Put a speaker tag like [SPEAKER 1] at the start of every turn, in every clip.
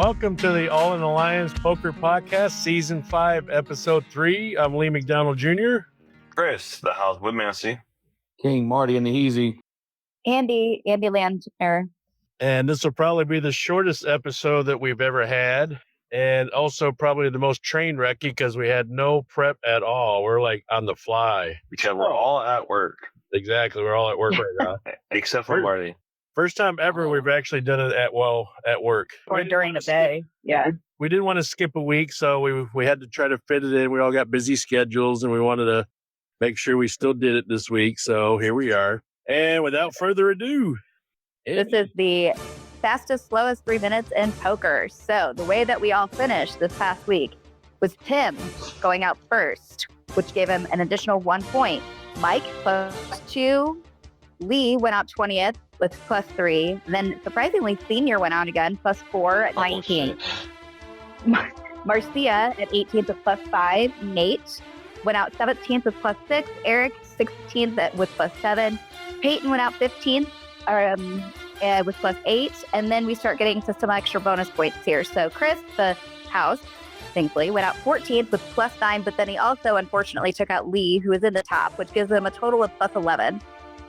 [SPEAKER 1] Welcome to the All in Alliance Poker Podcast, Season 5, Episode 3. I'm Lee McDonald Jr.
[SPEAKER 2] Chris, the house with Massey.
[SPEAKER 3] King, Marty and Andi.
[SPEAKER 4] Andi Landner.
[SPEAKER 1] And this will probably be the shortest episode that we've ever had. And also probably the most train wrecky because we had no prep at all. We're like on the fly.
[SPEAKER 2] Because we're all at work.
[SPEAKER 1] Exactly. We're all at work right now.
[SPEAKER 2] Except for Marty.
[SPEAKER 1] First time ever we've actually done it at work.
[SPEAKER 4] Or during the day. Yeah.
[SPEAKER 1] We didn't want to skip a week, so we had to try to fit it in. We all got busy schedules, and we wanted to make sure we still did it this week. So here we are. And without further ado,
[SPEAKER 4] this is the fastest, slowest 3 minutes in poker. So the way that we all finished this past week was Tim going out first, which gave him an additional 1 point. Mike +2. Lee went out 20th with +3. Then surprisingly, Senior went out again +4 at 19. Marcia at 18th with +5. Nate went out 17th with +6. Eric 16th with +7. Peyton went out 15th with +8. And then we start getting to some extra bonus points here. So Chris, the house, thankfully, went out 14th with +9. But then he also, unfortunately, took out Lee, who was in the top, which gives him a total of +11.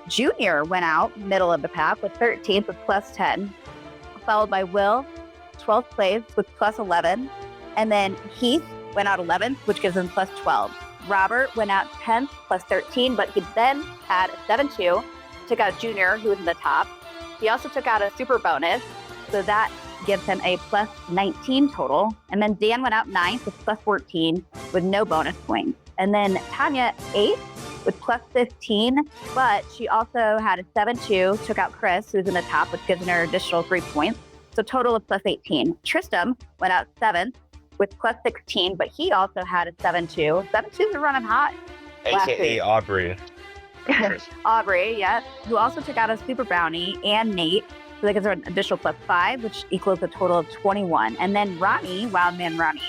[SPEAKER 4] Junior went out middle of the pack with 13th with +10, followed by Will, 12th place with +11. And then Heath went out 11th, which gives him +12. Robert went out 10th +13, but he then had a 7-2, took out Junior, who was in the top. He also took out a super bonus, so that gives him a +19 total. And then Dan went out 9th with +14 with no bonus points. And then Tanya 8th with +15, but she also had a 7-2, took out Chris, who's in the top, which gives her an additional 3 points. So total of +18. Tristam went out 7th with +16, but he also had a 7-2. 7-2s are running hot.
[SPEAKER 2] AKA Aubrey.
[SPEAKER 4] Aubrey, yeah, who also took out a super bounty, and Nate. So that gives her an additional +5, which equals a total of 21. And then Ronnie, Wildman Ronnie,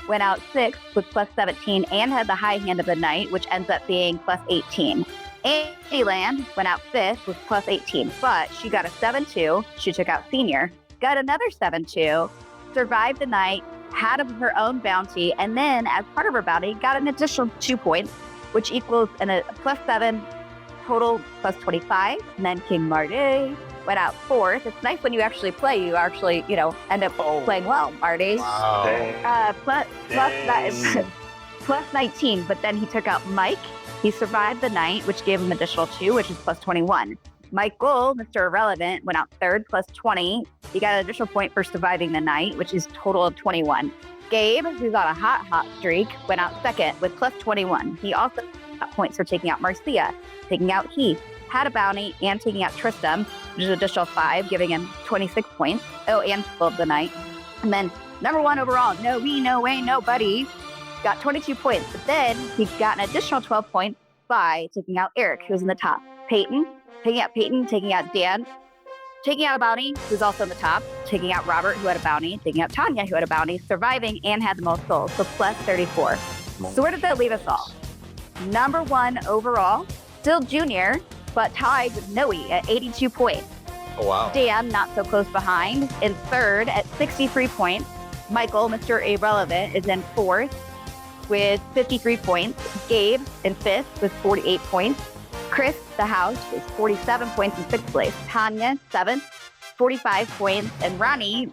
[SPEAKER 4] went out 6th with +17 and had the high hand of the night, which ends up being +18. Andi Land went out 5th with +18, but she got a 7-2. She took out Senior, got another 7-2, survived the night, had her own bounty, and then as part of her bounty, got an additional 2 points, which equals a +7 total +25. And then King Marty went out 4th. It's nice when you actually play, you actually, end up playing well, Marty.
[SPEAKER 1] wow.
[SPEAKER 4] +19, but then he took out Mike. He survived the night, which gave him additional 2, which is +21. Michael, Mr. Irrelevant, went out 3rd, +20. He got an additional point for surviving the night, which is total of 21. Gabe, who's on a hot streak, went out 2nd with +21. He also got points for taking out Marcia, taking out Heath, had a bounty, and taking out Tristam, which is an additional 5, giving him 26 points. Oh, and spilled the night. And then number 1 overall, no me, no way, nobody, got 22 points. But then he got an additional 12 points by taking out Eric, who was in the top. Peyton, taking out Dan, taking out a bounty, who's also in the top, taking out Robert, who had a bounty, taking out Tanya, who had a bounty, surviving and had the most souls, so +34. So where did that leave us all? Number 1 overall, still Junior, but tied with Noe at 82 points.
[SPEAKER 2] Oh, wow.
[SPEAKER 4] Dan, not so close behind, in 3rd at 63 points. Michael, Mr. Irrelevant, is in 4th with 53 points. Gabe in 5th with 48 points. Chris, the house, is 47 points in 6th place. Tanya, 7th, 45 points. And Ronnie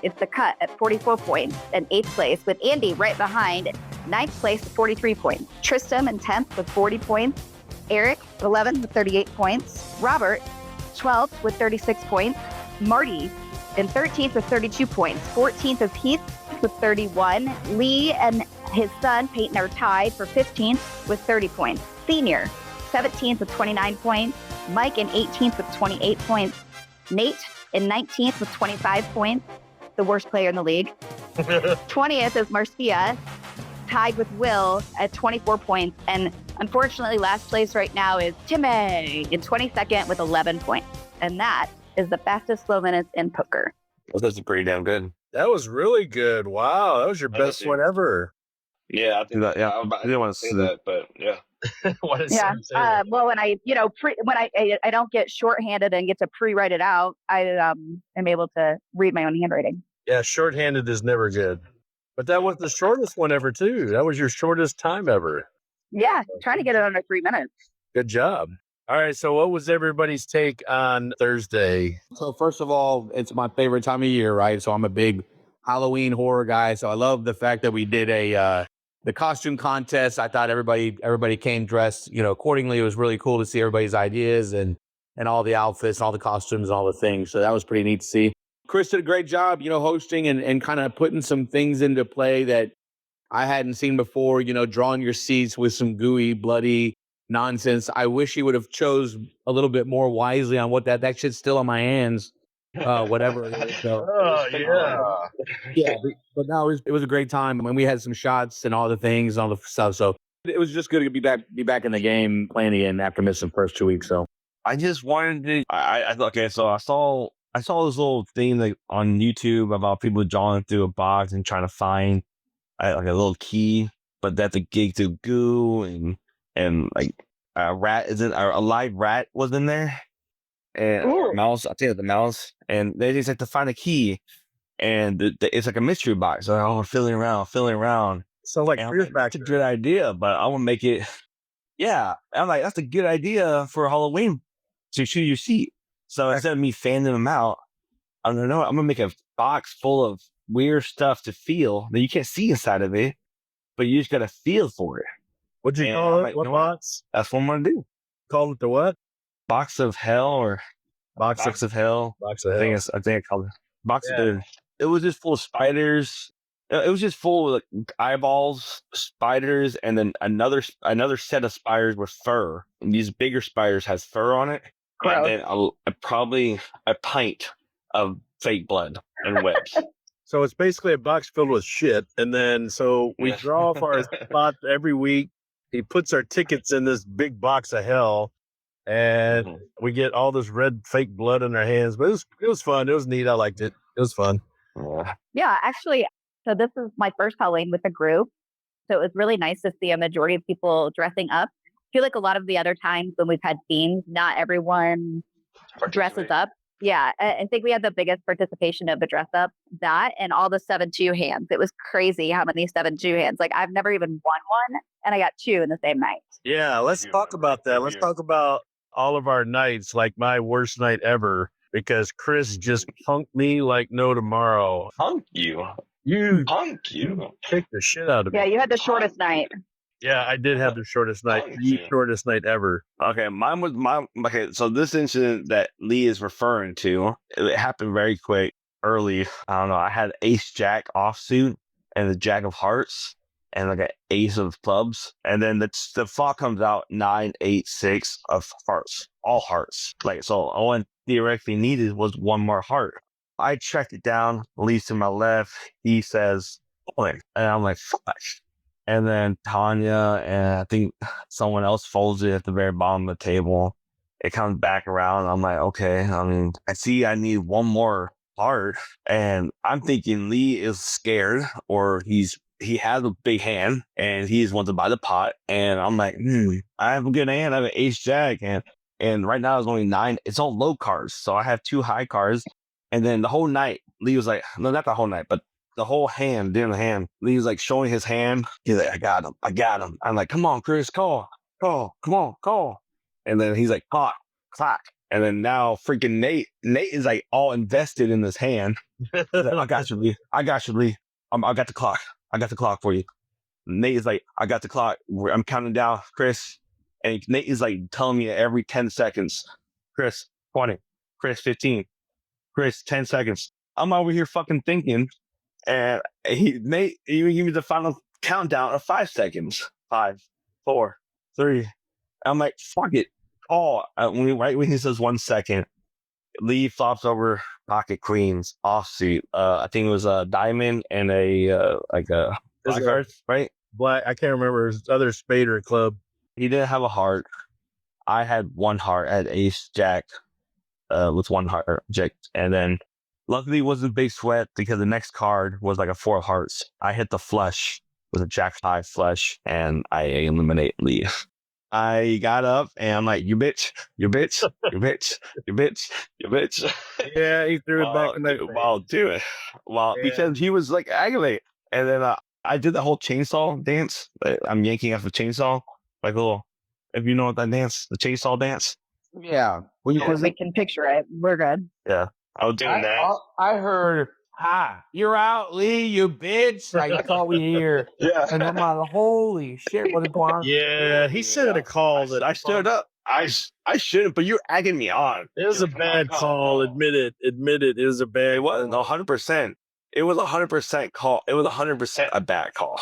[SPEAKER 4] is the cut at 44 points in 8th place, with Andi right behind, 9th place with 43 points. Tristam in 10th with 40 points. Eric, 11th with 38 points. Robert, 12th with 36 points. Marty in 13th with 32 points. 14th is Heath with 31. Lee and his son, Peyton, are tied for 15th with 30 points. Senior, 17th with 29 points. Mike in 18th with 28 points. Nate in 19th with 25 points, the worst player in the league. 20th is Marcia, tied with Will at 24 points. And unfortunately, last place right now is Timmy in 22nd with 11 points. And that is the fastest slow minutes in poker.
[SPEAKER 2] Well, that's pretty damn good.
[SPEAKER 1] That was really good. Wow, that was your best one ever.
[SPEAKER 2] Yeah, I think
[SPEAKER 3] that. Yeah,
[SPEAKER 2] I didn't want to say that, but yeah.
[SPEAKER 1] What is
[SPEAKER 4] well, when I, when I don't get shorthanded and get to pre-write it out, I am able to read my own handwriting.
[SPEAKER 1] Yeah, shorthanded is never good. But that was the shortest one ever, too. That was your shortest time ever.
[SPEAKER 4] Yeah, trying to get it under 3 minutes.
[SPEAKER 1] Good job. All right, so what was everybody's take on Thursday?
[SPEAKER 3] So first of all, it's my favorite time of year, right? So I'm a big Halloween horror guy. So I love the fact that we did the costume contest. I thought everybody came dressed, accordingly. It was really cool to see everybody's ideas and all the outfits, and all the costumes, and all the things. So that was pretty neat to see. Chris did a great job, hosting and kind of putting some things into play that I hadn't seen before, drawing your seats with some gooey, bloody nonsense. I wish he would have chose a little bit more wisely on what that shit's still on my hands, whatever it is. So, yeah. But no, it was a great time. I mean, we had some shots and all the things, all the stuff. So it was just good to be back in the game playing again after missing the first 2 weeks. So
[SPEAKER 2] I just wanted to. Okay. So I saw this little thing like on YouTube about people drawing through a box and trying to find like a little key, but that's a gig to goo and like a rat a live rat was in there and or a mouse. I think it's the mouse, and they just have to find a key, and it's like a mystery box. So I'm feeling around.
[SPEAKER 1] So like
[SPEAKER 2] that's a good idea, but I want to make it. Yeah, I'm like, that's a good idea for Halloween to shoot your seat. So instead of me fanning them out, I don't know. I'm gonna make a box full of weird stuff to feel that you can't see inside of it, but you just gotta feel for it.
[SPEAKER 1] What'd you call it? What box?
[SPEAKER 2] That's what I'm gonna do.
[SPEAKER 1] Call it the what?
[SPEAKER 2] Box of hell or box of hell.
[SPEAKER 1] Box of hell.
[SPEAKER 2] I think I called it box of hell. It was just full of spiders. It was just full of like eyeballs, spiders, and then another set of spiders with fur. And these bigger spiders has fur on it.
[SPEAKER 4] Gross.
[SPEAKER 2] And then probably a pint of fake blood and webs.
[SPEAKER 1] So it's basically a box filled with shit. And then so we draw for our spots every week. He puts our tickets in this big box of hell, and we get all this red fake blood in our hands. But it was fun. It was neat. I liked it. It was fun.
[SPEAKER 4] Yeah, actually, so this is my first Halloween with a group. So it was really nice to see a majority of people dressing up. I feel like a lot of the other times when we've had themes, not everyone dresses up. Yeah, I think we had the biggest participation of the dress up, that and all the 7-2 hands. It was crazy how many 7-2 hands. Like I've never even won one, and I got 2 in the same night.
[SPEAKER 1] Yeah, let's talk about that. Let's talk about all of our nights, like my worst night ever, because Chris just punked me like no tomorrow.
[SPEAKER 2] Punk you?
[SPEAKER 1] You kicked the shit out of me.
[SPEAKER 4] Yeah, you had the shortest night.
[SPEAKER 1] Yeah, I did have the shortest night, the shortest night ever.
[SPEAKER 2] Okay, okay, so this incident that Lee is referring to, it happened very quick, early. I don't know, I had ace jack offsuit and the jack of hearts and like an ace of clubs. And then the flop comes out 9-8-6 of hearts, all hearts. Like, so all I theoretically needed was one more heart. I tracked it down, Lee's to my left. He says, and I'm like, fuck. And then Tanya and I think someone else folds it at the very bottom of the table. It comes back around. I'm like, okay. I mean, I see I need one more heart. And I'm thinking Lee is scared or he has a big hand and he just wants to buy the pot. And I'm like, I have a good hand. I have an ace jack. And right now it's only 9. It's all low cards. So I have 2 high cards. And then the whole night, Lee was like, no, not the whole night, but the whole hand, during the hand, Lee was like showing his hand. He's like, I got him. I'm like, come on, Chris, call. Come on, call. And then he's like, clock. And then now freaking Nate is like all invested in this hand. Like, I got you, Lee. I got the clock. I got the clock for you. Nate is like, I got the clock. I'm counting down, Chris. And Nate is like telling me every 10 seconds, Chris, 20, Chris, 15, Chris, 10 seconds. I'm over here fucking thinking. And Nate, you give me the final countdown of 5 seconds. 5, 4, 3. I'm like, fuck it. Right when he says 1 second, Lee flops over pocket queens, offsuit. I think it was a diamond and a black card, right?
[SPEAKER 1] Black. I can't remember his other spade or club.
[SPEAKER 2] He didn't have a heart. I had 1 heart. I had ace jack with 1 heart, jack, and then. Luckily, it wasn't a big sweat because the next card was like a 4 of hearts. I hit the flush with a jack 5 flush, and I eliminate Lee. I got up and I'm like, you bitch, you bitch, you bitch, you bitch, you bitch.
[SPEAKER 1] Yeah, he threw it back in that
[SPEAKER 2] because he was like aggravated. And then I did the whole chainsaw dance. I'm yanking off a chainsaw, like a little, if you know what that dance, the chainsaw dance.
[SPEAKER 3] Yeah.
[SPEAKER 4] We can picture it. We're good.
[SPEAKER 2] Yeah. I was doing that.
[SPEAKER 3] I heard, you're out, Lee, you bitch. Like, call me here.
[SPEAKER 2] Yeah.
[SPEAKER 3] And I'm like, holy shit, what is going on?
[SPEAKER 1] Yeah, he said a call that
[SPEAKER 2] I stood up. I shouldn't, but you're egging me on.
[SPEAKER 1] it was a bad call. Admit it. It was a bad.
[SPEAKER 2] It wasn't 100%. It was 100% call. It was 100% a bad call.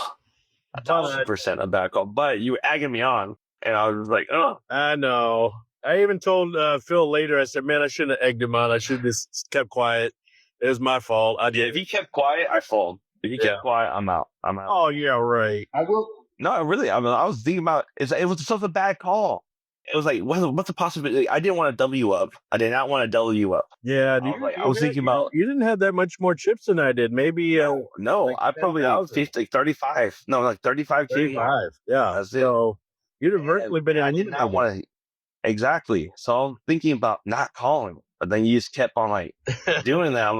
[SPEAKER 2] 1,000% a bad call. But you were egging me on, and I was like, oh.
[SPEAKER 1] I know. I even told Phil later. I said, "Man, I shouldn't have egged him on. I should have just kept quiet. It was my fault. I did."
[SPEAKER 2] Yeah, if he kept quiet, I fold. If he kept quiet, I'm out.
[SPEAKER 1] Oh yeah, right.
[SPEAKER 3] I will.
[SPEAKER 2] No, really. I mean, I was thinking about it was such a bad call. It was like, what's the possibility? I didn't want to W up. I did not want to W up.
[SPEAKER 1] Yeah,
[SPEAKER 2] I was thinking about.
[SPEAKER 1] You didn't have that much more chips than I did. Maybe.
[SPEAKER 2] No,
[SPEAKER 1] like
[SPEAKER 2] I probably
[SPEAKER 1] 10,000.
[SPEAKER 2] 35. No, like 35K.
[SPEAKER 1] 35. Yeah.
[SPEAKER 2] That's it.
[SPEAKER 1] So you'd have virtually been.
[SPEAKER 2] I did not want to. Exactly. So I'm thinking about not calling, but then you just kept on like doing that.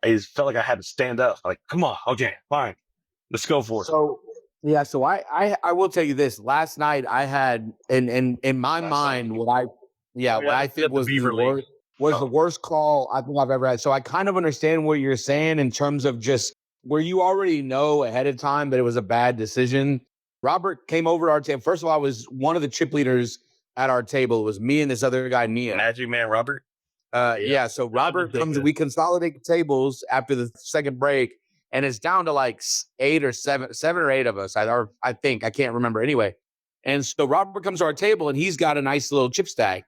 [SPEAKER 2] I just felt like I had to stand up. Like, come on, okay, fine, let's go for it.
[SPEAKER 3] So I will tell you this. Last night I had in my mind what I think was the worst call I think I've ever had. So I kind of understand what you're saying in terms of just where you already know ahead of time that it was a bad decision. Robert came over to our table. First of all, I was one of the chip leaders at our table. It was me and this other guy, Nia.
[SPEAKER 2] Magic Man Robert.
[SPEAKER 3] Yeah. So Robert comes. We consolidate the tables after the second break. And it's down to like seven or eight of us. I think, I can't remember anyway. And so Robert comes to our table and he's got a nice little chip stack.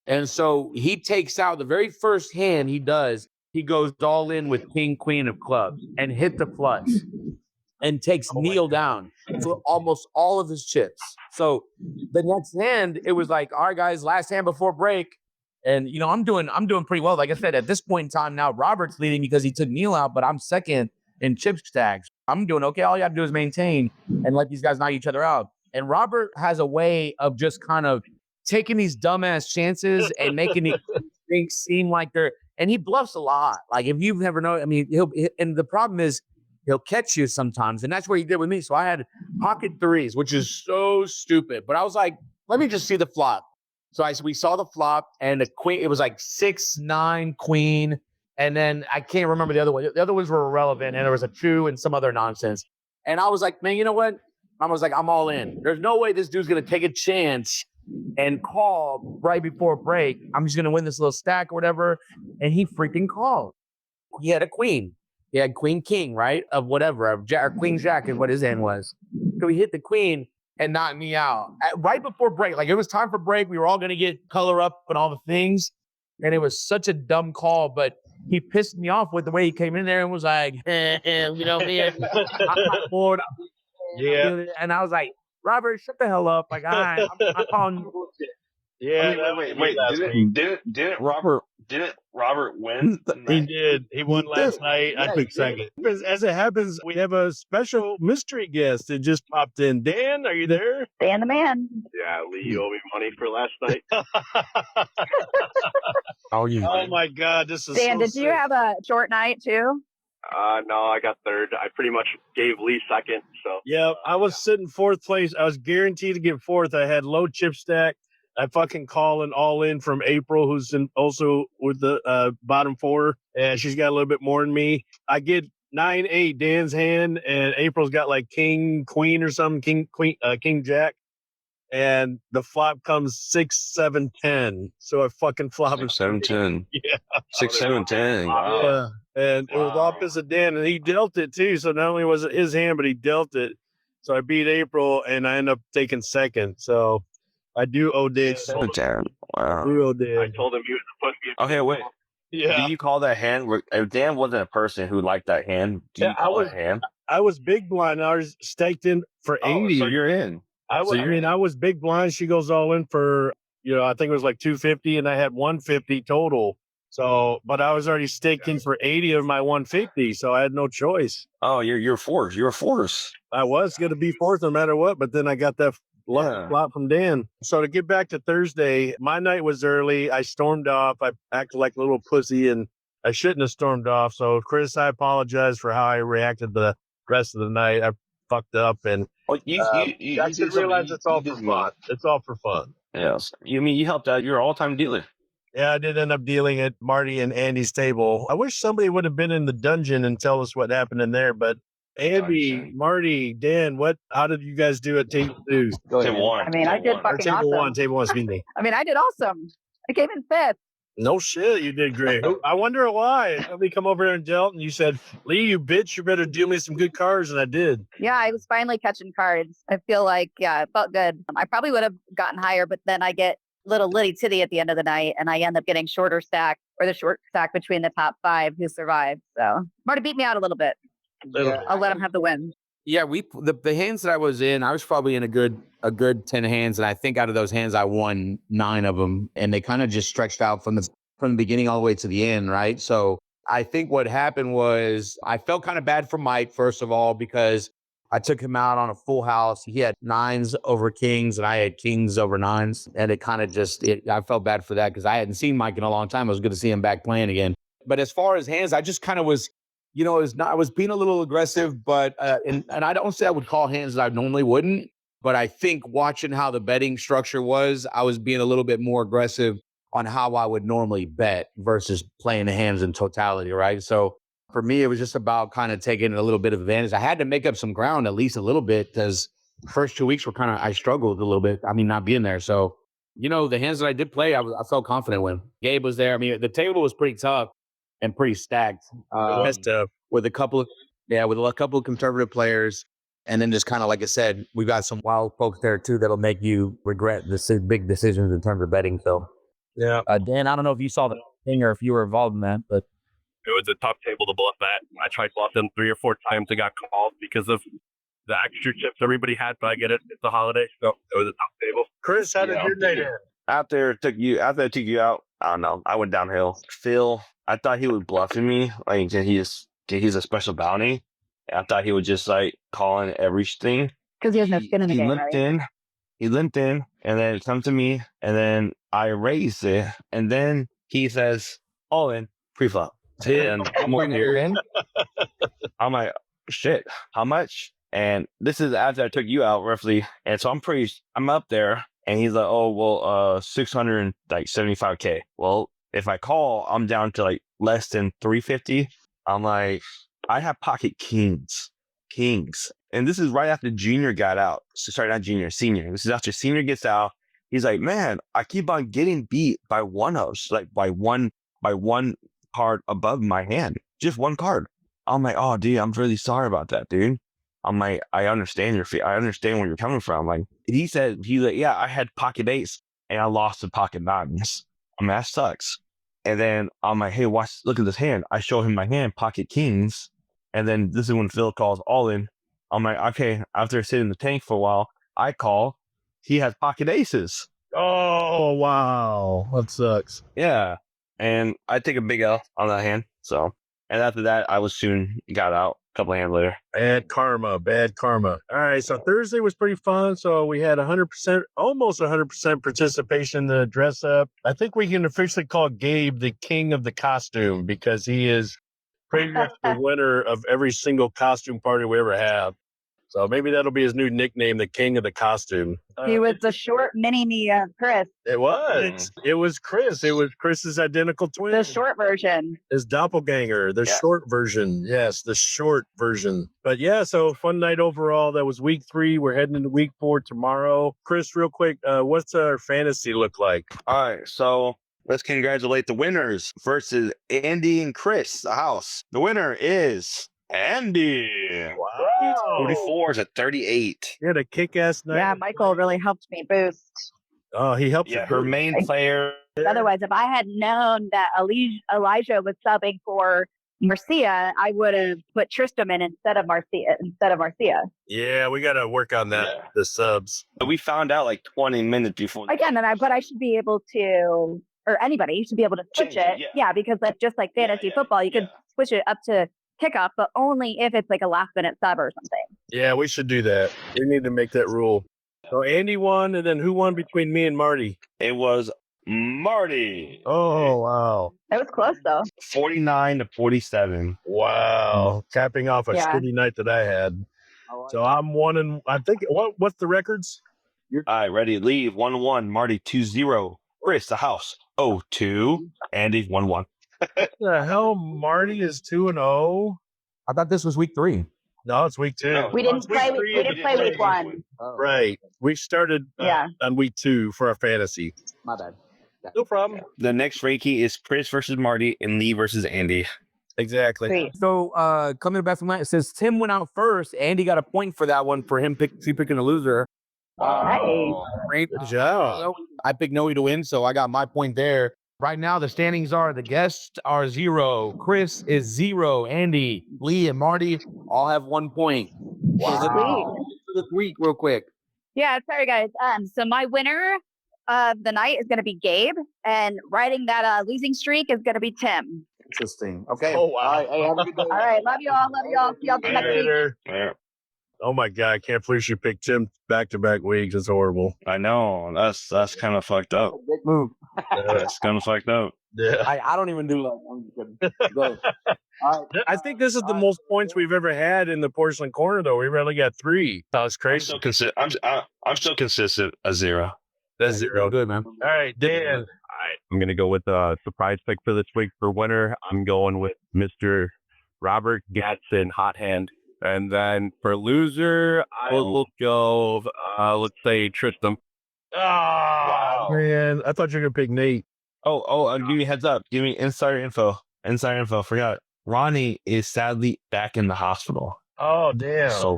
[SPEAKER 3] And so he takes out the very first hand he does. He goes all in with king, queen of clubs and hit the flush and takes Neil down for almost all of his chips. So the next hand, it was like, all right, guys, last hand before break. And, you know, I'm doing pretty well. Like I said, at this point in time now, Robert's leading because he took Neil out, but I'm second in chip stacks. I'm doing okay. All you have to do is maintain and let these guys knock each other out. And Robert has a way of just kind of taking these dumbass chances and making things seem like and he bluffs a lot. Like if you've never known, I mean, and the problem is he'll catch you sometimes. And that's what he did with me. So I had pocket threes, which is so stupid. But I was like, let me just see the flop. So we saw the flop and the queen, it was like 6-9 queen. And then I can't remember the other one. The other ones were irrelevant, and there was a 2 and some other nonsense. And I was like, man, you know what? I was like, I'm all in. There's no way this dude's going to take a chance and call right before break. I'm just going to win this little stack or whatever. And he freaking called. He had a queen. He had queen king, right? Of whatever. Or queen jack is what his hand was. So he hit the queen and knocked me out. Right before break. Like it was time for break. We were all going to get color up and all the things. And it was such a dumb call, but he pissed me off with the way he came in there and was like, you know, me, I'm not bored. Yeah. And I was like, Robert, shut the hell up. Like, I'm calling you bullshit.
[SPEAKER 1] Yeah.
[SPEAKER 2] Wait. Didn't Robert win?
[SPEAKER 1] He did. He won last night. I took second. As it happens, we have a special mystery guest that just popped in. Dan, are you there?
[SPEAKER 4] Dan the man.
[SPEAKER 5] Yeah, Lee, you owe me money for last night.
[SPEAKER 1] Oh my God, this is
[SPEAKER 4] Dan,
[SPEAKER 1] so
[SPEAKER 4] did you have a short night too?
[SPEAKER 5] No, I got third. I pretty much gave Lee second. So
[SPEAKER 1] yeah, I was sitting fourth place. I was guaranteed to get fourth. I had low chip stack. I fucking calling all in from April, who's also with the bottom 4, and she's got a little bit more than me. I get 9-8 Dan's hand, and April's got like king, queen or something, king, queen, king, jack. And the flop comes 6, 7, 10. So I fucking flop
[SPEAKER 2] 6, 7, 10.
[SPEAKER 1] Yeah.
[SPEAKER 2] 6, 7, 10. Wow.
[SPEAKER 1] Yeah. And it was opposite Dan, and he dealt it too. So not only was it his hand, but he dealt it. So I beat April, and I end up taking second. So I do owe Dan.
[SPEAKER 2] Wow.
[SPEAKER 1] I do owe Dan.
[SPEAKER 5] I told him he was supposed to be.
[SPEAKER 2] Okay, wait.
[SPEAKER 1] Yeah.
[SPEAKER 2] Do you call that hand? If Dan wasn't a person who liked that hand, do you call that hand?
[SPEAKER 1] I was big blind. I was staked in for 80.
[SPEAKER 2] So you're in.
[SPEAKER 1] I was big blind. She goes all in for, I think it was like 250, and I had 150 total. So, but I was already staked in for 80 of my 150, so I had no choice.
[SPEAKER 2] Oh, you're forced. You're a force.
[SPEAKER 1] I was going to be fourth no matter what, but then I got that lot from Dan. So to get back to Thursday, my night was early. I stormed off. I acted like a little pussy, and I shouldn't have stormed off. So, Chris, I apologize for how I reacted the rest of the night. I fucked up, and
[SPEAKER 2] Well,
[SPEAKER 1] I should realize it's all for fun. It's all for fun.
[SPEAKER 2] Yes. You helped out. You're an all-time dealer.
[SPEAKER 1] Yeah, I did end up dealing at Marty and Andi's table. I wish somebody would have been in the dungeon and tell us what happened in there, but Andy, Marty, Dan, how did you guys do at Table 2?
[SPEAKER 2] Table 1.
[SPEAKER 4] I mean, I did fucking
[SPEAKER 1] Table
[SPEAKER 4] awesome.
[SPEAKER 1] 1. Table 1's me.
[SPEAKER 4] I mean, I did awesome. I came in 5th.
[SPEAKER 1] No shit, you did great. I wonder why. Somebody come over here and dealt, and you said, Lee, you bitch, you better deal me some good cards, and I did.
[SPEAKER 4] Yeah, I was finally catching cards. I feel like, it felt good. I probably would have gotten higher, but then I get little litty titty at the end of the night, and I end up getting shorter stack, or the short stack between the top 5 who survived. So Marty beat me out a little bit. I'll let him have the win.
[SPEAKER 3] Yeah, the hands that I was in, I was probably in a good 10 hands, and I think out of those hands, I won 9 of them, and they kind of just stretched out from the beginning all the way to the end, right? So I think what happened was I felt kind of bad for Mike, first of all, because I took him out on a full house. He had 9s over kings, and I had kings over 9s, and it kind of I felt bad for that because I hadn't seen Mike in a long time. I was good to see him back playing again. But as far as hands, I just kind of was. I was being a little aggressive, but and I don't say I would call hands that I normally wouldn't, but I think watching how the betting structure was, I was being a little bit more aggressive on how I would normally bet versus playing the hands in totality, right? So for me, it was just about kind of taking a little bit of advantage. I had to make up some ground at least a little bit because the first 2 weeks were I struggled a little bit. I mean, not being there. So, the hands that I did play, I felt confident with. Gabe was there. I mean, the table was pretty tough and pretty stacked.
[SPEAKER 1] That's tough.
[SPEAKER 3] With a couple of conservative players. And then just kind of, like I said, we got some wild folks there too that'll make you regret the big decisions in terms of betting. So,
[SPEAKER 1] yeah.
[SPEAKER 6] Dan, I don't know if you saw the thing or if you were involved in that, but
[SPEAKER 5] it was a tough table to bluff at. I tried to bluff them 3 or 4 times. I got called because of the extra chips everybody had, but I get it. It's a holiday, so it was a tough table.
[SPEAKER 1] Chris, how did your night end?
[SPEAKER 2] After I took you out, I don't know. I went downhill. Phil, I thought he was bluffing me. Like he's a special bounty. I thought he was just like calling everything.
[SPEAKER 4] Because he has no skin in the game, right?
[SPEAKER 2] He limped in, and then it comes to me, and then I raised it, and then he says, all in, pre-flop. And I'm over here. I'm like, shit, how much? And this is after I took you out roughly. And so I'm up there, and he's like, oh, well, 675K. Well, if I call, I'm down to like less than 350. I'm like, I have pocket kings. And this is right after Junior got out. So sorry, not Junior, Senior. This is after Senior gets out. He's like, man, I keep on getting beat by one-ups, like by one card above my hand. Just one card. I'm like, oh, dude, I'm really sorry about that, dude. I'm like, I understand I understand where you're coming from. Like, he's like, yeah, I had pocket 8s and I lost to pocket 9s. I mean, that sucks. And then I'm like, hey, look at this hand. I show him my hand, pocket kings. And then this is when Phil calls all in. I'm like, okay, after sitting in the tank for a while, I call. He has pocket aces.
[SPEAKER 1] Oh, wow. That sucks.
[SPEAKER 2] Yeah. And I take a big L on that hand. So, and after that, I was soon got out a couple of hands later.
[SPEAKER 1] Bad karma. All right. So Thursday was pretty fun. So we had 100%, almost 100% participation in the dress up. I think we can officially call Gabe the king of the costume because he is pretty much the winner of every single costume party we ever have. So maybe that'll be his new nickname, the king of the costume.
[SPEAKER 4] He was the short mini-me of Chris.
[SPEAKER 1] It was. It was Chris. It was Chris's identical twin.
[SPEAKER 4] The short version.
[SPEAKER 1] His doppelganger, the short version. Yes, the short version. But yeah, so fun night overall. That was week 3. We're heading into week 4 tomorrow. Chris, real quick, what's our fantasy look like?
[SPEAKER 2] All right, so let's congratulate the winners versus Andy and Chris, the house. The winner is Andy.
[SPEAKER 1] Wow.
[SPEAKER 2] 44 is at 38.
[SPEAKER 1] You had a kick-ass night.
[SPEAKER 4] Yeah, Michael really helped me boost.
[SPEAKER 1] Oh, he helped
[SPEAKER 2] Yeah,
[SPEAKER 1] you.
[SPEAKER 2] her main player.
[SPEAKER 4] Otherwise, if I had known that Elijah was subbing for Marcia, I would have put Tristram in instead of Marcia.
[SPEAKER 1] Yeah, we got to work on that, the subs.
[SPEAKER 2] We found out like 20 minutes before.
[SPEAKER 4] Again, but I should be able to, or anybody should be able to switch it. Yeah, because that's just like fantasy football. You could switch it up to kickoff, but only if it's like a last minute sub or something.
[SPEAKER 1] Yeah, we should do that. We need to make that rule. So Andy won, and then who won between me and Marty?
[SPEAKER 2] It was Marty.
[SPEAKER 1] Oh, wow.
[SPEAKER 4] That was close though.
[SPEAKER 2] 49-47.
[SPEAKER 1] Wow. Capping off a shitty night that I had. So I'm 1 and I think what's the records?
[SPEAKER 2] All right, ready, leave. 1-1. Marty 2-0. Chris, the house. 0-2. Andy 1-1.
[SPEAKER 1] What the hell? Marty is 2-0.
[SPEAKER 3] I thought this was week 3.
[SPEAKER 1] No, it's week 2.
[SPEAKER 2] No,
[SPEAKER 4] We didn't play week 1.
[SPEAKER 1] Right. We started on week 2 for our fantasy.
[SPEAKER 3] My bad.
[SPEAKER 1] No problem.
[SPEAKER 2] The next Reiki is Chris versus Marty and Lee versus Andy.
[SPEAKER 1] Exactly.
[SPEAKER 4] Sweet.
[SPEAKER 3] So coming back from that, since Tim went out first, Andy got a point for that one for him picking a loser.
[SPEAKER 1] Great job.
[SPEAKER 3] I picked Noe to win, so I got my point there. Right now, the standings are: the guests are 0, Chris is 0, Andy, Lee, and Marty all have 1 point.
[SPEAKER 4] Wow.
[SPEAKER 3] This week, real quick.
[SPEAKER 4] Yeah, sorry guys. So my winner of the night is going to be Gabe, and riding that losing streak is going to be Tim.
[SPEAKER 3] Interesting. Okay.
[SPEAKER 1] Oh, wow.
[SPEAKER 3] Hey, have a good day.
[SPEAKER 4] All right, love y'all. See y'all next week.
[SPEAKER 1] Later.
[SPEAKER 2] Yeah.
[SPEAKER 1] Oh my God, I can't believe she picked Tim back-to-back weeks. It's horrible.
[SPEAKER 2] I know. That's kind of fucked up.
[SPEAKER 3] Big move.
[SPEAKER 2] That's kind of fucked up.
[SPEAKER 1] Yeah.
[SPEAKER 3] I don't even do love. I'm just kidding. Go. All right.
[SPEAKER 1] I think this is the most points we've ever had in the Porcelain Corner, though. We really got 3. That was crazy.
[SPEAKER 2] I'm still consistent at 0.
[SPEAKER 1] That's 0.
[SPEAKER 3] Good, man.
[SPEAKER 1] All right, Dan.
[SPEAKER 5] All right, I'm going to go with a surprise pick for this week for winner. I'm going with Mr. Robert Gatson, hot hand. And then for loser, I will go, let's say, Tristan.
[SPEAKER 1] Oh, man. I thought you were going to pick Nate.
[SPEAKER 2] Give me a heads up. Give me insider info. Forgot. Ronnie is sadly back in the hospital.
[SPEAKER 1] Oh, damn.
[SPEAKER 2] So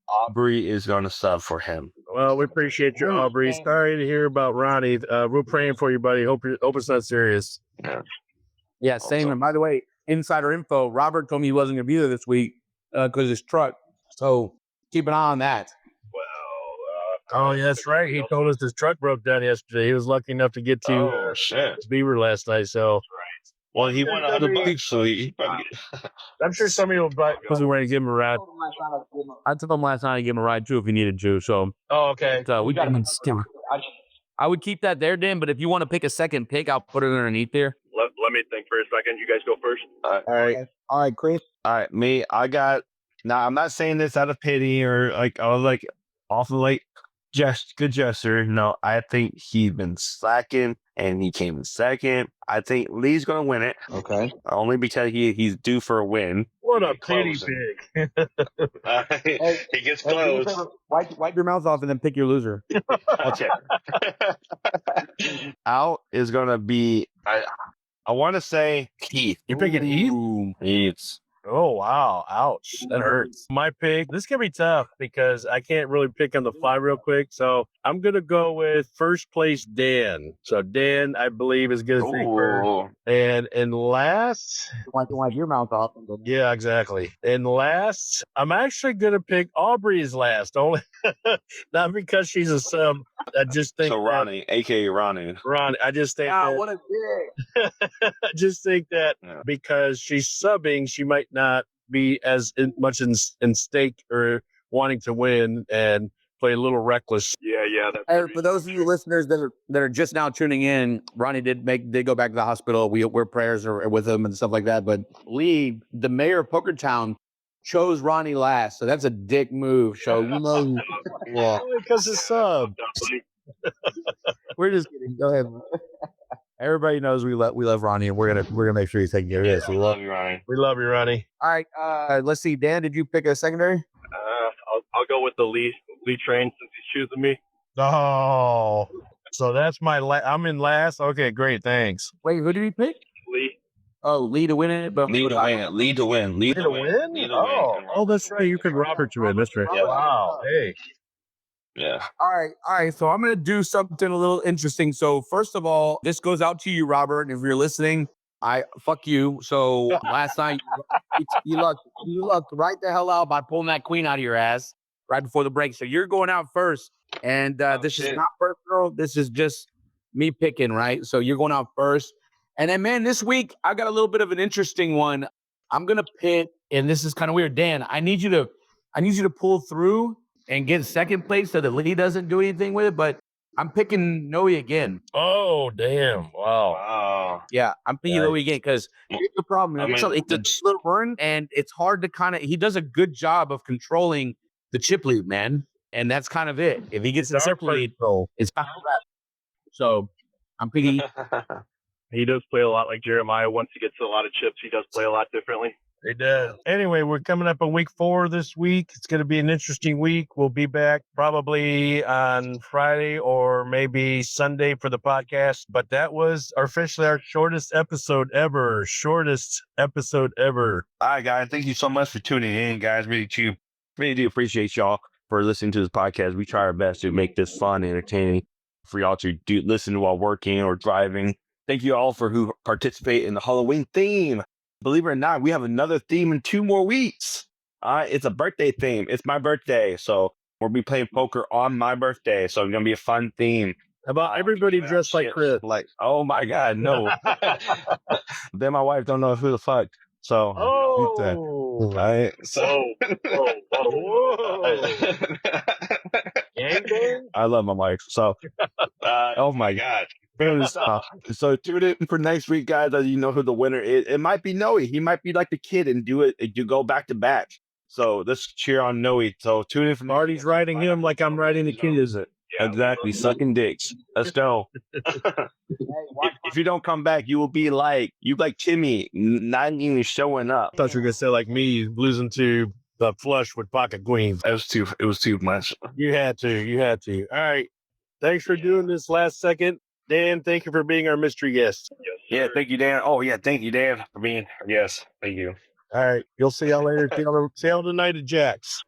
[SPEAKER 2] Aubrey is going to sub for him.
[SPEAKER 1] Well, we appreciate you, Aubrey. Sorry to hear about Ronnie. We're praying for you, buddy. Hope it's not serious.
[SPEAKER 3] Yeah, same. And by the way, insider info, Robert told me he wasn't going to be there this week because his truck. So keep an eye on that.
[SPEAKER 1] Oh, yeah, that's right. He told us his truck broke down yesterday. He was lucky enough to get to Beaver last night. So,
[SPEAKER 2] well, he won $100, so he probably.
[SPEAKER 1] I'm sure some of you will buy. Because we're going to give him a ride.
[SPEAKER 3] I told him last night to give him a ride too if he needed to. So,
[SPEAKER 1] okay.
[SPEAKER 3] So we got him in still. I would keep that there, Dan. But if you want to pick a second pick, I'll put it underneath there.
[SPEAKER 5] Let me think for a second. You guys go first.
[SPEAKER 3] All right, Chris.
[SPEAKER 2] All right, me. I got. Now, I'm not saying this out of pity or like I was like off the like good gesture. No, I think he's been slacking and he came in second. I think Lee's gonna win it.
[SPEAKER 3] Okay.
[SPEAKER 2] Only because he's due for a win.
[SPEAKER 1] What a pity pig.
[SPEAKER 2] He gets close.
[SPEAKER 3] Wipe your mouth off and then pick your loser.
[SPEAKER 2] Okay. Out is gonna be. I want to say Heath.
[SPEAKER 1] You're picking Heath?
[SPEAKER 2] Heath.
[SPEAKER 1] Oh, wow. Ouch. That hurts. My pick, this can be tough because I can't really pick on the fly real quick. So I'm going to go with first place Dan. So Dan, I believe, is going to take first. And last.
[SPEAKER 3] Wipe your mouth off.
[SPEAKER 1] Yeah, exactly. And last, I'm actually going to pick Aubrey's last. Only not because she's a sub. I just think.
[SPEAKER 2] So Ronnie, a.k.a. Ronnie.
[SPEAKER 1] Ronnie, I just think.
[SPEAKER 3] What a dick.
[SPEAKER 1] I just think that because she's subbing, she might not be as much in stake or wanting to win and play a little reckless.
[SPEAKER 5] Yeah.
[SPEAKER 3] For those of you listeners that are just now tuning in, Ronnie did go back to the hospital. We're prayers are with him and stuff like that. But Lee, the mayor of Pokertown, chose Ronnie last, so that's a dick move. So you know,
[SPEAKER 1] yeah, because it's sub.
[SPEAKER 3] We're just kidding. Go ahead. Everybody knows we love Ronnie, and we're gonna make sure he's taking care of this.
[SPEAKER 2] We love you, Ronnie.
[SPEAKER 1] We love you, Ronnie.
[SPEAKER 3] All right, let's see. Dan, did you pick a secondary?
[SPEAKER 5] I'll go with the Lee train since he's choosing me.
[SPEAKER 1] Oh, so that's my I'm in last. Okay, great, thanks.
[SPEAKER 3] Wait, who did he pick?
[SPEAKER 5] Lee.
[SPEAKER 3] Oh, Lee to win it, but
[SPEAKER 2] Lead to win.
[SPEAKER 1] Oh, that's right. You could Robert to win. That's right.
[SPEAKER 2] Yeah.
[SPEAKER 1] Wow. Hey.
[SPEAKER 2] Yeah.
[SPEAKER 3] All right. So I'm gonna do something a little interesting. So first of all, this goes out to you, Robert. And if you're listening, fuck you. So last night you lucked right the hell out by pulling that queen out of your ass right before the break. So you're going out first, and this is not personal. This is just me picking, right? So you're going out first. And then, man, this week I got a little bit of an interesting one. I'm gonna pick, and this is kind of weird. Dan, I need you to pull through and get second place so that Lee doesn't do anything with it. But I'm picking Noe again.
[SPEAKER 1] Oh, damn. Wow.
[SPEAKER 2] Wow.
[SPEAKER 3] Yeah, I'm picking Noe again because here's the problem.
[SPEAKER 2] I mean,
[SPEAKER 3] It's a slow burn, and it's hard to kind of. He does a good job of controlling the chip lead, man, and that's kind of it. If he gets the chip lead, it's kind of that. So I'm picking.
[SPEAKER 5] He does play a lot like Jeremiah. Once he gets a lot of chips, he does play a lot differently.
[SPEAKER 1] It does. Anyway, we're coming up on week 4 this week. It's going to be an interesting week. We'll be back probably on Friday or maybe Sunday for the podcast. But that was officially our shortest episode ever.
[SPEAKER 2] All right, guys. Thank you so much for tuning in, guys. Really do appreciate y'all for listening to this podcast. We try our best to make this fun and entertaining for y'all to listen while working or driving. Thank you all for who participate in the Halloween theme. Believe it or not, we have another theme in 2 more weeks. It's a birthday theme. It's my birthday, so we'll be playing poker on my birthday. So it's gonna be a fun theme.
[SPEAKER 1] How about everybody dressed like Chris?
[SPEAKER 2] Like, oh my God, no. Then my wife don't know who the fuck. So,
[SPEAKER 1] Oh,
[SPEAKER 2] right. So, I love my wife. So, oh my God. So tune in for next week, guys. As you know who the winner is. It might be Noe. He might be like the kid and do go back to back. So let's cheer on Noe. So tune in for
[SPEAKER 1] Marty's riding him like I'm riding the kid, is it?
[SPEAKER 2] Exactly, sucking dicks. Let's go. If you don't come back, you will be like Timmy, not even showing up.
[SPEAKER 1] I thought you were gonna say like me losing to the flush with pocket queens.
[SPEAKER 2] It was too much.
[SPEAKER 1] You had to. All right. Thanks for doing this last second. Dan, thank you for being our mystery guest.
[SPEAKER 2] Yeah, thank you, Dan. Oh yeah, thank you, Dan, for being. Yes, thank you.
[SPEAKER 1] All right. You'll see y'all later. See y'all tonight at Jack's.